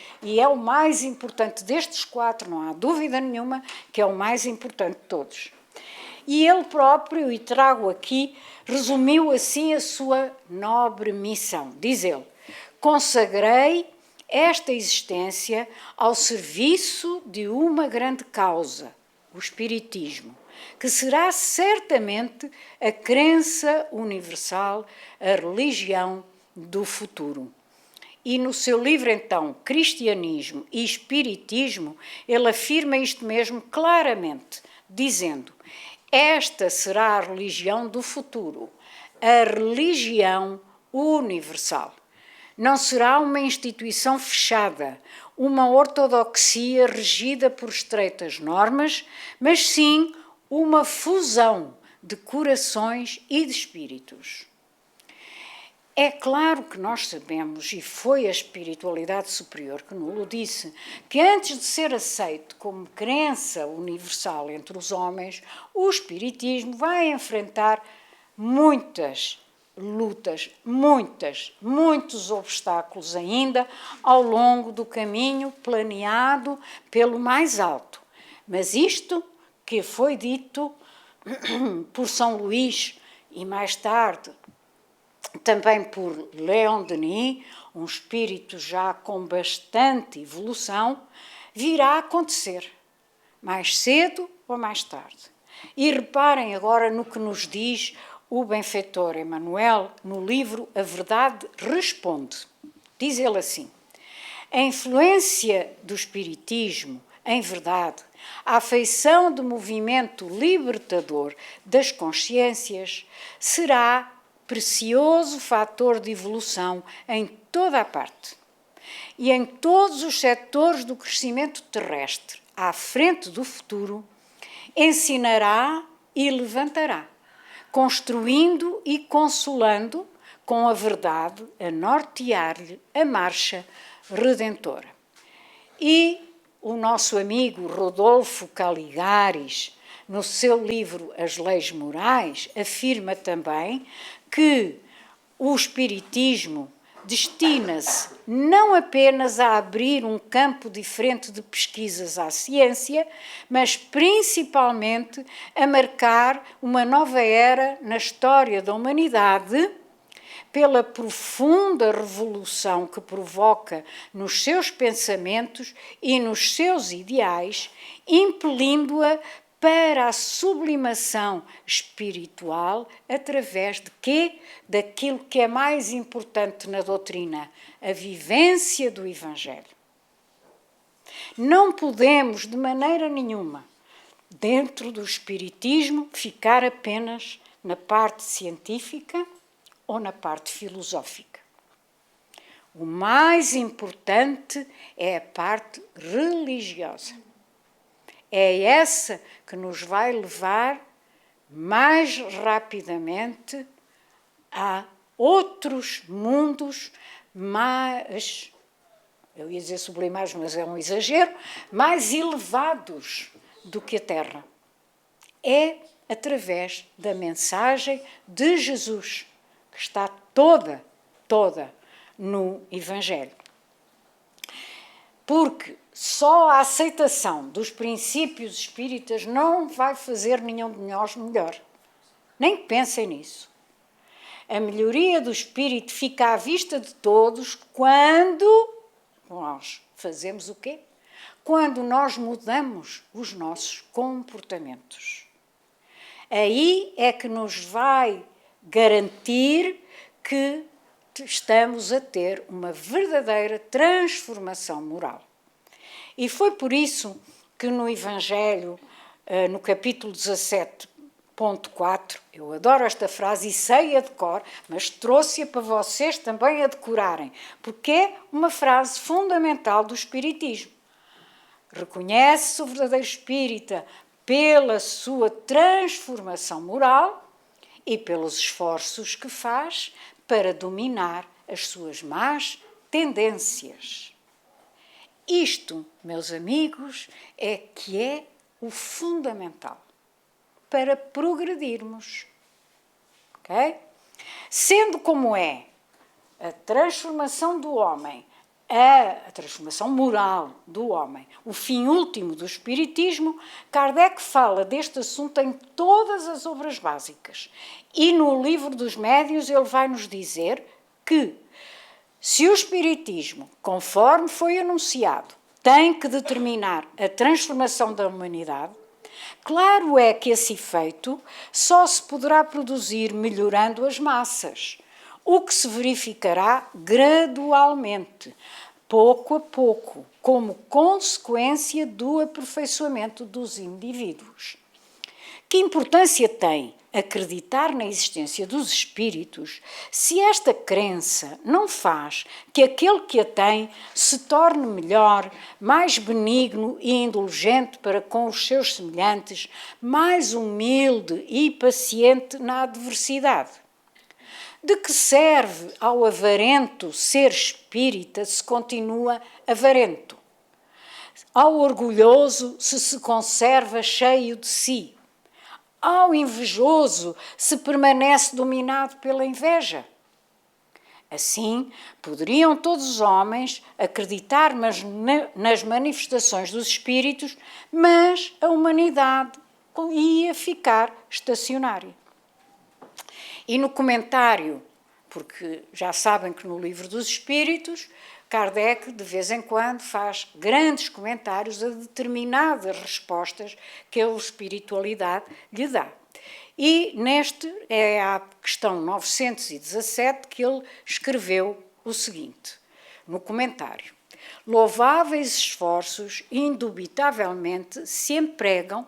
S2: é o mais importante destes 4, não há dúvida nenhuma que é o mais importante de todos. E ele próprio, e trago aqui, resumiu assim a sua nobre missão. Diz ele: consagrei esta existência ao serviço de uma grande causa, o Espiritismo, que será certamente a crença universal, a religião do futuro. E no seu livro, então, Cristianismo e Espiritismo, ele afirma isto mesmo claramente, dizendo: esta será a religião do futuro, a religião universal. Não será uma instituição fechada, uma ortodoxia regida por estreitas normas, mas sim uma fusão de corações e de espíritos. É claro que nós sabemos, e foi a espiritualidade superior que nos disse, que antes de ser aceito como crença universal entre os homens, o espiritismo vai enfrentar muitas lutas, muitos obstáculos ainda ao longo do caminho planeado pelo mais alto. Mas isto que foi dito por São Luís e mais tarde também por Leon Denis, um espírito já com bastante evolução, virá a acontecer, mais cedo ou mais tarde. E reparem agora no que nos diz o benfeitor Emmanuel no livro A Verdade Responde. Diz ele assim: a influência do espiritismo, em verdade, a afeição do movimento libertador das consciências será precioso fator de evolução em toda a parte e em todos os setores do crescimento terrestre, à frente do futuro, ensinará e levantará, construindo e consolando com a verdade a nortear-lhe a marcha redentora. E o nosso amigo Rodolfo Caligaris, no seu livro As Leis Morais, afirma também que o espiritismo destina-se não apenas a abrir um campo diferente de pesquisas à ciência, mas principalmente a marcar uma nova era na história da humanidade pela profunda revolução que provoca nos seus pensamentos e nos seus ideais, impelindo-a para a sublimação espiritual através de quê? Daquilo que é mais importante na doutrina, a vivência do Evangelho. Não podemos, de maneira nenhuma, dentro do espiritismo, ficar apenas na parte científica ou na parte filosófica. O mais importante é a parte religiosa. É essa que nos vai levar mais rapidamente a outros mundos mais, eu ia dizer sublimados, mas é um exagero, mais elevados do que a Terra. É através da mensagem de Jesus, que está toda no Evangelho. Porque só a aceitação dos princípios espíritas não vai fazer nenhum de nós melhor. Nem pensem nisso. A melhoria do espírito fica à vista de todos quando nós fazemos o quê? Quando nós mudamos os nossos comportamentos. Aí é que nos vai garantir que estamos a ter uma verdadeira transformação moral. E foi por isso que no Evangelho, no capítulo 17.4, eu adoro esta frase e sei a de cor, mas trouxe-a para vocês também a decorarem, porque é uma frase fundamental do Espiritismo. Reconhece-se o verdadeiro espírita pela sua transformação moral e pelos esforços que faz para dominar as suas más tendências. Isto, meus amigos, é que é o fundamental para progredirmos. Ok? Sendo como é a transformação do homem a transformação moral do homem, o fim último do espiritismo, Kardec fala deste assunto em todas as obras básicas. E no Livro dos Médiuns ele vai nos dizer que se o espiritismo, conforme foi anunciado, tem que determinar a transformação da humanidade, claro é que esse efeito só se poderá produzir melhorando as massas, o que se verificará gradualmente, pouco a pouco, como consequência do aperfeiçoamento dos indivíduos. Que importância tem acreditar na existência dos espíritos se esta crença não faz que aquele que a tem se torne melhor, mais benigno e indulgente para com os seus semelhantes, mais humilde e paciente na adversidade? De que serve ao avarento ser espírita se continua avarento? Ao orgulhoso se conserva cheio de si? Ao invejoso se permanece dominado pela inveja? Assim, poderiam todos os homens acreditar nas manifestações dos espíritos, mas a humanidade ia ficar estacionária. E no comentário, porque já sabem que no Livro dos Espíritos, Kardec, de vez em quando, faz grandes comentários a determinadas respostas que a espiritualidade lhe dá. E neste é a questão 917 que ele escreveu o seguinte, no comentário. Louváveis esforços, indubitavelmente, se empregam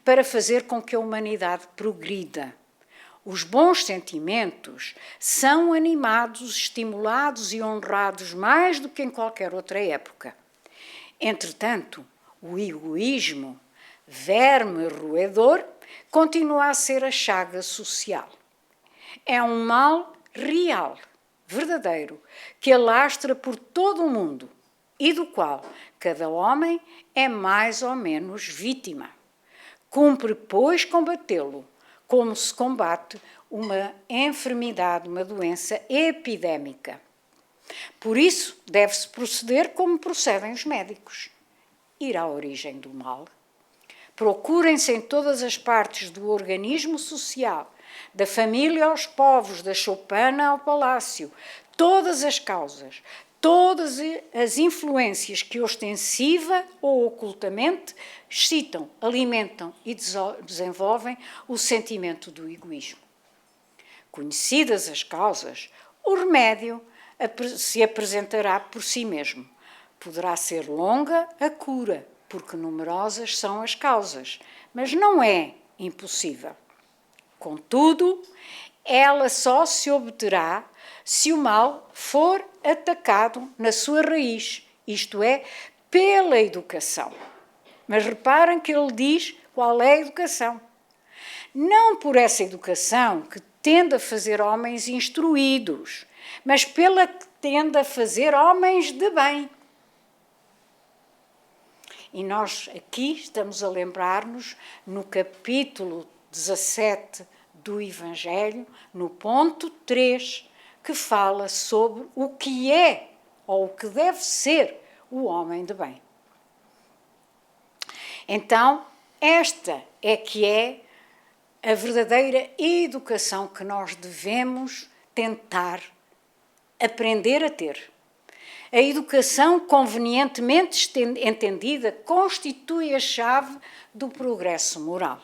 S2: para fazer com que a humanidade progrida. Os bons sentimentos são animados, estimulados e honrados mais do que em qualquer outra época. Entretanto, o egoísmo, verme roedor, continua a ser a chaga social. É um mal real, verdadeiro, que alastra por todo o mundo e do qual cada homem é mais ou menos vítima. Cumpre, pois, combatê-lo, como se combate uma enfermidade, uma doença epidémica. Por isso, deve-se proceder como procedem os médicos. Ir à origem do mal. Procurem-se em todas as partes do organismo social, da família aos povos, da choupana ao palácio, todas as causas, todas as influências que ostensiva ou ocultamente excitam, alimentam e desenvolvem o sentimento do egoísmo. Conhecidas as causas, o remédio se apresentará por si mesmo. Poderá ser longa a cura, porque numerosas são as causas, mas não é impossível. Contudo, ela só se obterá se o mal for atacado na sua raiz, isto é, pela educação. Mas reparem que ele diz qual é a educação. Não por essa educação que tende a fazer homens instruídos, mas pela que tende a fazer homens de bem. E nós aqui estamos a lembrar-nos, no capítulo 17 do Evangelho, no ponto 3, que fala sobre o que é, ou o que deve ser, o homem de bem. Então, esta é que é a verdadeira educação que nós devemos tentar aprender a ter. A educação convenientemente entendida constitui a chave do progresso moral.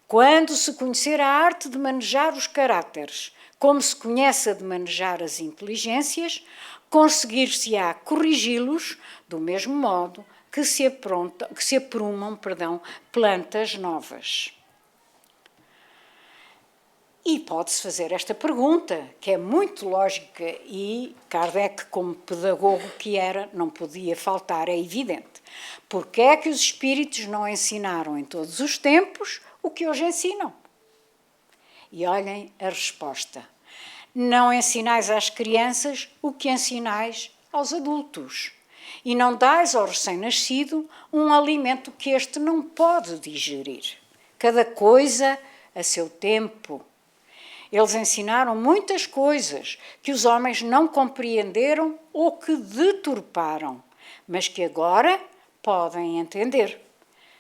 S2: Quando se conhecer a arte de manejar os caráteres, como se conhece a de manejar as inteligências, conseguir-se-á corrigi-los do mesmo modo que se aprumam plantas novas. E pode-se fazer esta pergunta, que é muito lógica e Kardec, como pedagogo que era, não podia faltar, é evidente. Porque é que os espíritos não ensinaram em todos os tempos o que hoje ensinam? E olhem a resposta. Não ensinais às crianças o que ensinais aos adultos. E não dais ao recém-nascido um alimento que este não pode digerir. Cada coisa a seu tempo. Eles ensinaram muitas coisas que os homens não compreenderam ou que deturparam, mas que agora podem entender.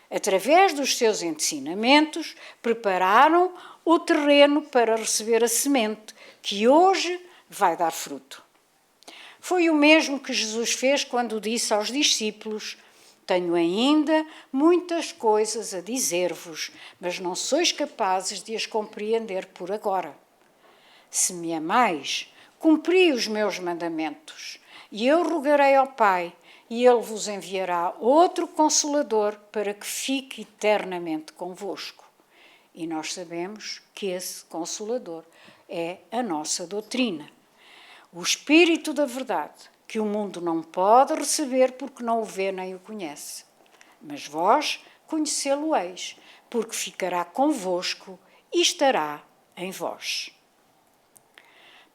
S2: Através dos seus ensinamentos, prepararam o terreno para receber a semente, que hoje vai dar fruto. Foi o mesmo que Jesus fez quando disse aos discípulos: tenho ainda muitas coisas a dizer-vos, mas não sois capazes de as compreender por agora. Se me amais, cumpri os meus mandamentos, e eu rogarei ao Pai, e Ele vos enviará outro Consolador para que fique eternamente convosco. E nós sabemos que esse Consolador é a nossa doutrina. O Espírito da Verdade, que o mundo não pode receber porque não o vê nem o conhece. Mas vós conhecê-lo-eis, porque ficará convosco e estará em vós.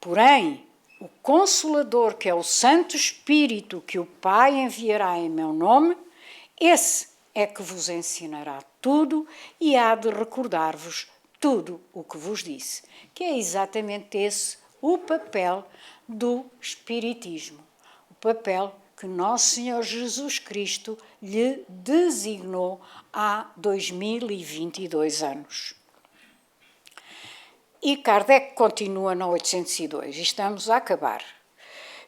S2: Porém, o Consolador, que é o Santo Espírito que o Pai enviará em meu nome, esse é que vos ensinará tudo e há de recordar-vos tudo o que vos disse. Que é exatamente esse o papel do Espiritismo. O papel que Nosso Senhor Jesus Cristo lhe designou há 2022 anos. E Kardec continua na 802, e estamos a acabar.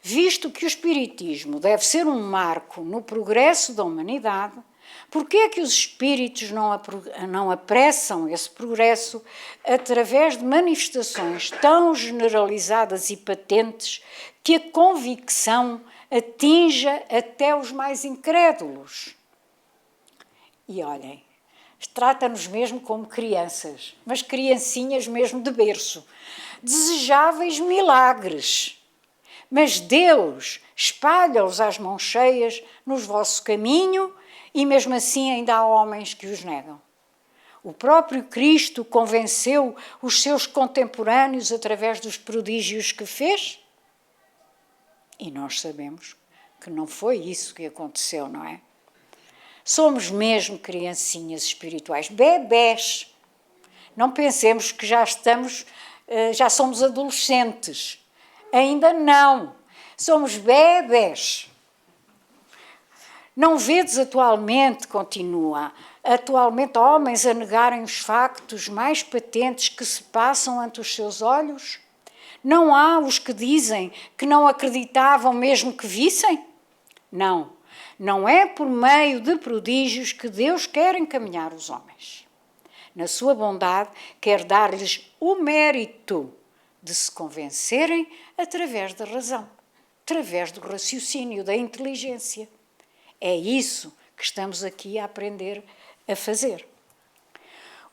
S2: Visto que o Espiritismo deve ser um marco no progresso da humanidade, por que é que os espíritos não apressam esse progresso através de manifestações tão generalizadas e patentes que a convicção atinja até os mais incrédulos? E olhem, trata-nos mesmo como crianças, mas criancinhas mesmo de berço, desejáveis milagres. Mas Deus espalha-os às mãos cheias no vosso caminho e mesmo assim ainda há homens que os negam. O próprio Cristo convenceu os seus contemporâneos através dos prodígios que fez? E nós sabemos que não foi isso que aconteceu, não é? Somos mesmo criancinhas espirituais, bebés. Não pensemos que já somos adolescentes. Ainda não. Somos bebés. Não vedes atualmente, continua, homens a negarem os factos mais patentes que se passam ante os seus olhos? Não há os que dizem que não acreditavam mesmo que vissem? Não. Não é por meio de prodígios que Deus quer encaminhar os homens. Na sua bondade, quer dar-lhes o mérito de se convencerem através da razão, através do raciocínio, da inteligência. É isso que estamos aqui a aprender a fazer.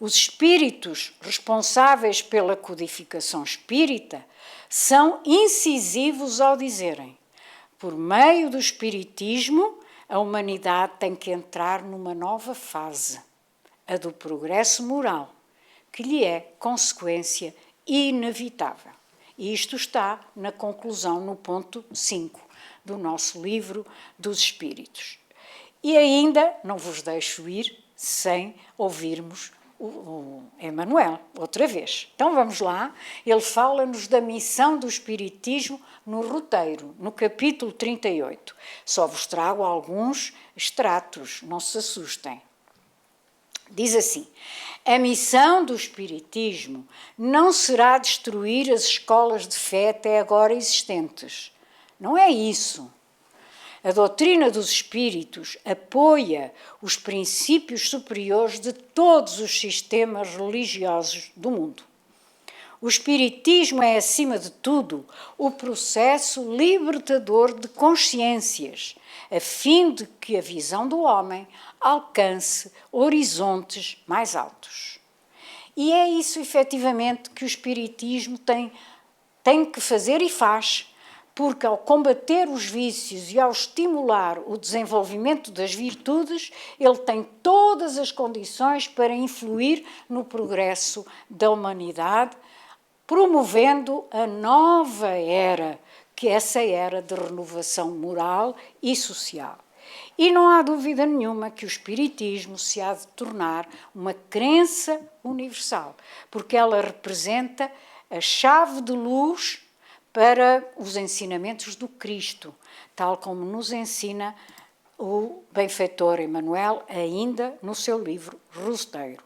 S2: Os espíritos responsáveis pela codificação espírita são incisivos ao dizerem: por meio do espiritismo, a humanidade tem que entrar numa nova fase, a do progresso moral, que lhe é consequência inevitável. E isto está na conclusão, no ponto 5 do nosso livro dos Espíritos. E ainda não vos deixo ir sem ouvirmos o Emmanuel, outra vez. Então vamos lá, ele fala-nos da missão do Espiritismo no roteiro, no capítulo 38. Só vos trago alguns extratos, não se assustem. Diz assim: a missão do Espiritismo não será destruir as escolas de fé até agora existentes. Não é isso. A doutrina dos espíritos apoia os princípios superiores de todos os sistemas religiosos do mundo. O espiritismo é, acima de tudo, o processo libertador de consciências, a fim de que a visão do homem alcance horizontes mais altos. E é isso, efetivamente, que o espiritismo tem que fazer e faz, porque ao combater os vícios e ao estimular o desenvolvimento das virtudes, ele tem todas as condições para influir no progresso da humanidade, promovendo a nova era, que é essa era de renovação moral e social. E não há dúvida nenhuma que o espiritismo se há de tornar uma crença universal, porque ela representa a chave de luz para os ensinamentos do Cristo, tal como nos ensina o benfeitor Emmanuel, ainda no seu livro Roseteiro.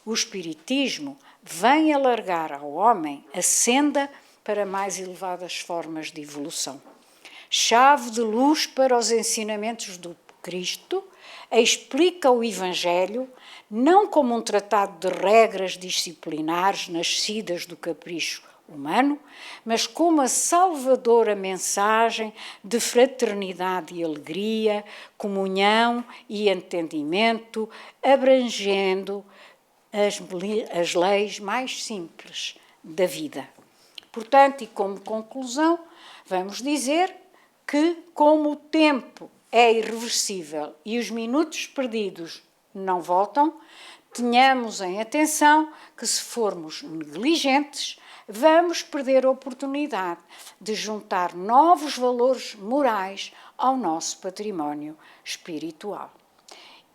S2: O Espiritismo vem alargar ao homem a senda para mais elevadas formas de evolução. Chave de luz para os ensinamentos do Cristo, explica o Evangelho não como um tratado de regras disciplinares nascidas do capricho humano, mas como a salvadora mensagem de fraternidade e alegria, comunhão e entendimento, abrangendo as leis mais simples da vida. Portanto, e como conclusão, vamos dizer que, como o tempo é irreversível e os minutos perdidos não voltam, tenhamos em atenção que, se formos negligentes, vamos perder a oportunidade de juntar novos valores morais ao nosso património espiritual.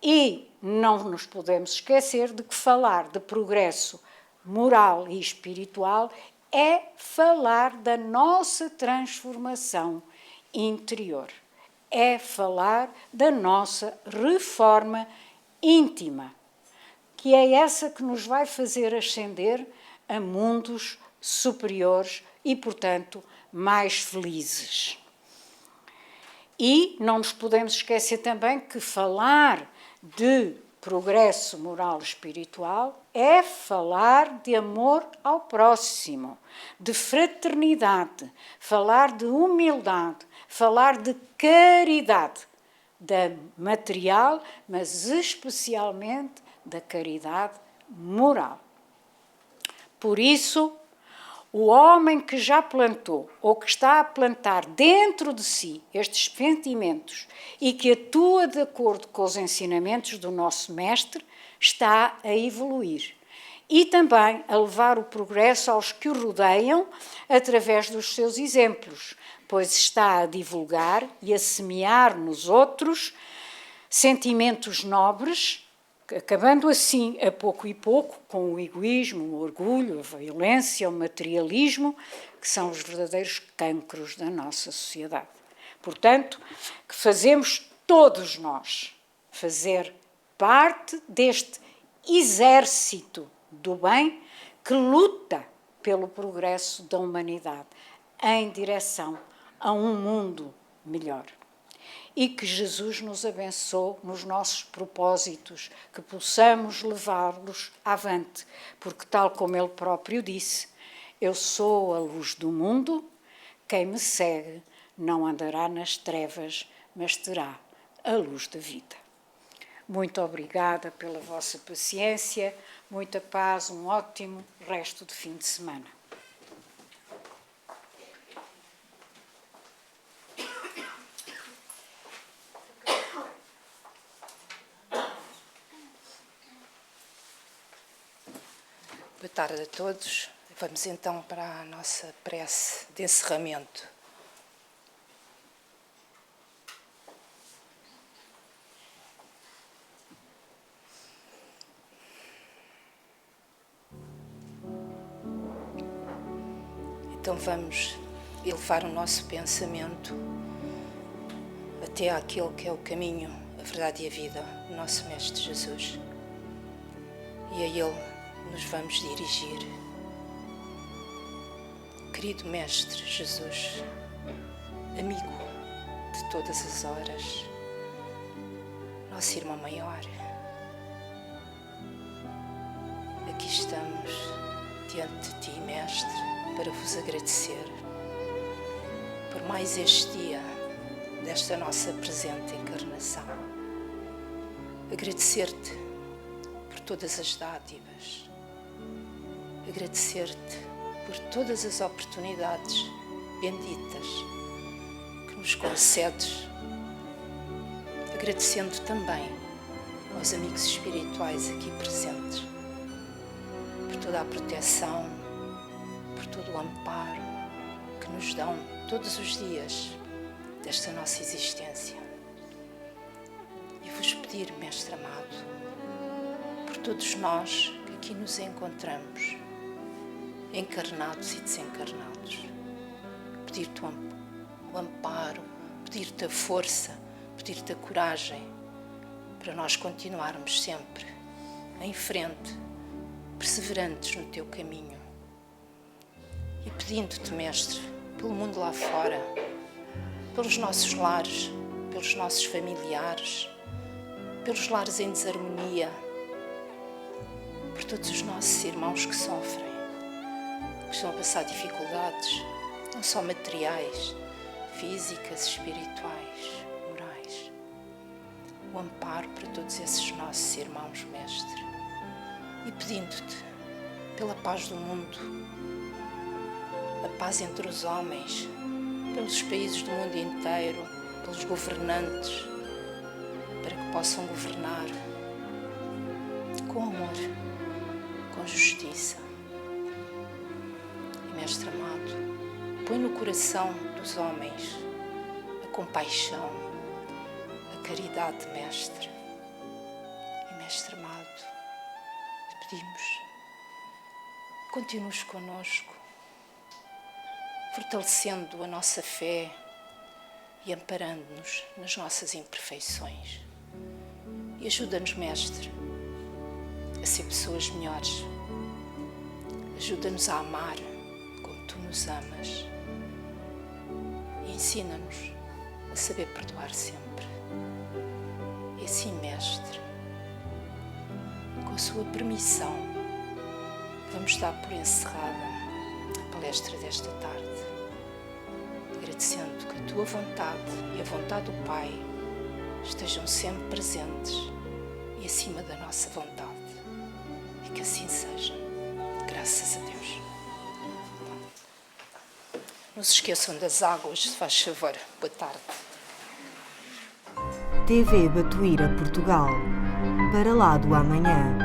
S2: E não nos podemos esquecer de que falar de progresso moral e espiritual é falar da nossa transformação interior. É falar da nossa reforma íntima, que é essa que nos vai fazer ascender a mundos superiores e, portanto, mais felizes. E não nos podemos esquecer também que falar de progresso moral e espiritual é falar de amor ao próximo, de fraternidade, falar de humildade, falar de caridade, da material, mas especialmente da caridade moral. Por isso, o homem que já plantou ou que está a plantar dentro de si estes sentimentos e que atua de acordo com os ensinamentos do nosso mestre, está a evoluir e também a levar o progresso aos que o rodeiam através dos seus exemplos, pois está a divulgar e a semear nos outros sentimentos nobres, acabando assim, a pouco e pouco, com o egoísmo, o orgulho, a violência, o materialismo, que são os verdadeiros cancros da nossa sociedade. Portanto, que fazemos todos nós fazer parte deste exército do bem que luta pelo progresso da humanidade em direção a um mundo melhor. E que Jesus nos abençoe nos nossos propósitos, que possamos levá-los avante, porque tal como ele próprio disse, eu sou a luz do mundo, quem me segue não andará nas trevas, mas terá a luz da vida. Muito obrigada pela vossa paciência, muita paz, um ótimo resto de fim de semana.
S3: Boa tarde a todos. Vamos então para a nossa prece de encerramento. Então vamos elevar o nosso pensamento até àquele que é o caminho, a verdade e a vida, o nosso Mestre Jesus. E a Ele nos vamos dirigir. Querido Mestre Jesus, amigo de todas as horas, nosso irmão maior, aqui estamos diante de Ti, Mestre, para vos agradecer por mais este dia desta nossa presente encarnação. Agradecer-te por todas as dádivas, agradecer-te por todas as oportunidades benditas que nos concedes, agradecendo também aos amigos espirituais aqui presentes por toda a proteção, por todo o amparo que nos dão todos os dias desta nossa existência. E vos pedir, Mestre amado, por todos nós que aqui nos encontramos, encarnados e desencarnados. Pedir-te o amparo, pedir-te a força, pedir-te a coragem para nós continuarmos sempre em frente, perseverantes no teu caminho. E pedindo-te, Mestre, pelo mundo lá fora, pelos nossos lares, pelos nossos familiares, pelos lares em desarmonia, por todos os nossos irmãos que sofrem, que estão a passar dificuldades, não só materiais, físicas, espirituais, morais. O amparo para todos esses nossos irmãos, Mestre. E pedindo-te pela paz do mundo, a paz entre os homens, pelos países do mundo inteiro, pelos governantes, para que possam governar com amor, com justiça. E, Mestre amado, põe no coração dos homens a compaixão, a caridade, Mestre. E, Mestre amado, te pedimos, continues conosco, fortalecendo a nossa fé e amparando-nos nas nossas imperfeições. E ajuda-nos, Mestre, a ser pessoas melhores. Ajuda-nos a amar como Tu nos amas. E ensina-nos a saber perdoar sempre. E assim, Mestre, com a Sua permissão, vamos dar por encerrada a palestra desta tarde, agradecendo que a Tua vontade e a vontade do Pai estejam sempre presentes e acima da nossa vontade. E que assim seja. Graças a Deus. Não se esqueçam das águas, se faz favor. Boa tarde.
S1: TV Batuíra Portugal. Para lá do amanhã.